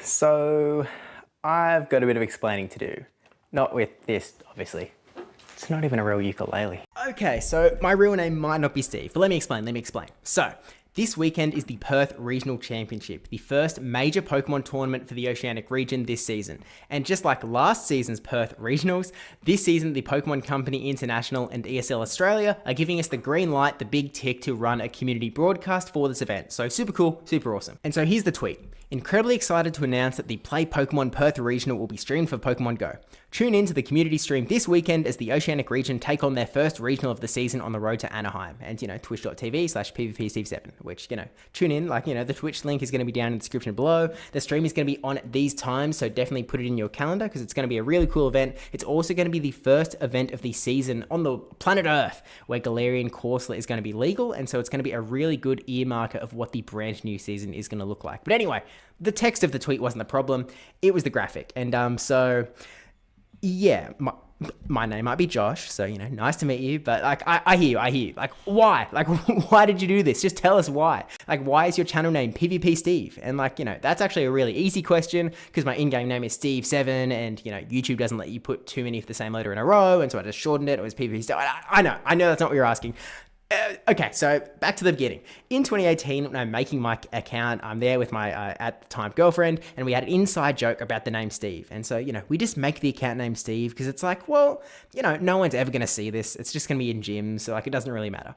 So I've got a bit of explaining to do. Not with this, obviously. It's not even a real ukulele. Okay, so my real name might not be Steve, but let me explain. So, this weekend is the Perth Regional Championship, the first major Pokemon tournament for the Oceanic region this season. And just like last season's Perth Regionals, this season the Pokemon Company International and ESL Australia are giving us the green light, the big tick to run a community broadcast for this event. So super cool, super awesome. And so here's the tweet. Incredibly excited to announce that the Play Pokemon Perth Regional will be streamed for Pokemon Go. Tune in to the community stream this weekend as the Oceanic region take on their first regional of the season on the road to Anaheim. And, twitch.tv/PvPsteve7, which, tune in. The Twitch link is going to be down in the description below. The stream is going to be on these times, so definitely put it in your calendar because it's going to be a really cool event. It's also going to be the first event of the season on the planet Earth where Galarian Corsola is going to be legal, and so it's going to be a really good earmarker of what the brand new season is going to look like. But anyway, the text of the tweet wasn't the problem. It was the graphic. And yeah, my name might be Josh, so, nice to meet you, but, I hear you, why? Why did you do this? Just tell us why. Why is your channel name PvP Steve? And, that's actually a really easy question, because my in-game name is Steve7, and, YouTube doesn't let you put too many of the same letter in a row, and so I just shortened it. It was PvP Steve. I know that's not what you're asking. Okay, so back to the beginning. In 2018, when I'm making my account, I'm there with my, at the time, girlfriend, and we had an inside joke about the name Steve. And so, we just make the account name Steve because it's no one's ever going to see this. It's just going to be in gyms, so, it doesn't really matter.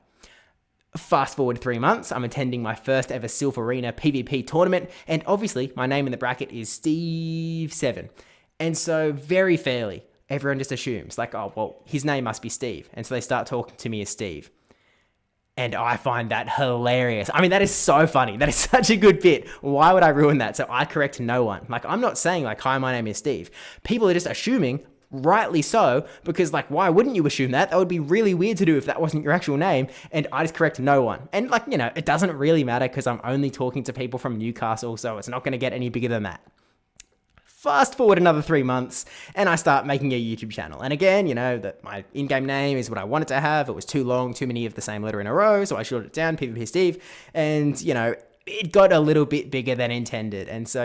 Fast forward 3 months, I'm attending my first ever Silph Arena PvP tournament, and obviously, my name in the bracket is Steve7. And so, very fairly, everyone just assumes, his name must be Steve. And so they start talking to me as Steve. And I find that hilarious. I mean, that is so funny. That is such a good bit. Why would I ruin that? So I correct no one. I'm not saying hi, my name is Steve. People are just assuming, rightly so, because why wouldn't you assume that? That would be really weird to do if that wasn't your actual name. And I just correct no one. And it doesn't really matter because I'm only talking to people from Newcastle, so it's not going to get any bigger than that. Fast forward another 3 months, and I start making a YouTube channel. And again, that my in-game name is what I wanted to have. It was too long, too many of the same letter in a row, so I shortened it down, PvP Steve. And, it got a little bit bigger than intended. And so,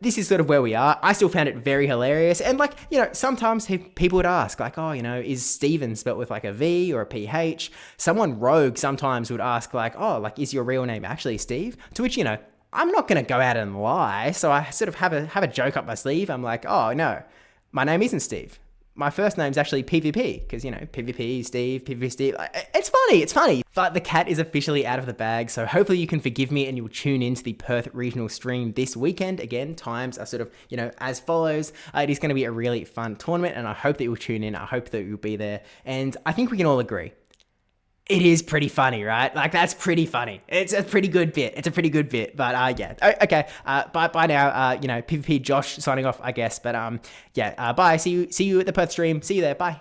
this is sort of where we are. I still found it very hilarious. And sometimes people would ask is Steven spelt with a V or a PH? Someone rogue sometimes would ask is your real name actually Steve? To which, I'm not going to go out and lie. So I sort of have a joke up my sleeve. I'm oh no, my name isn't Steve. My first name's actually PvP because, PvP Steve, PvP Steve. It's funny. But the cat is officially out of the bag. So hopefully you can forgive me and you'll tune into the Perth Regional stream this weekend. Again, times are sort of, as follows. It is going to be a really fun tournament and I hope that you'll tune in. I hope that you'll be there. And I think we can all agree. It is pretty funny, right? That's pretty funny. It's a pretty good bit. But, yeah. Okay. Bye now. PvP Josh signing off, I guess. But, bye. See you at the Perth stream. See you there. Bye.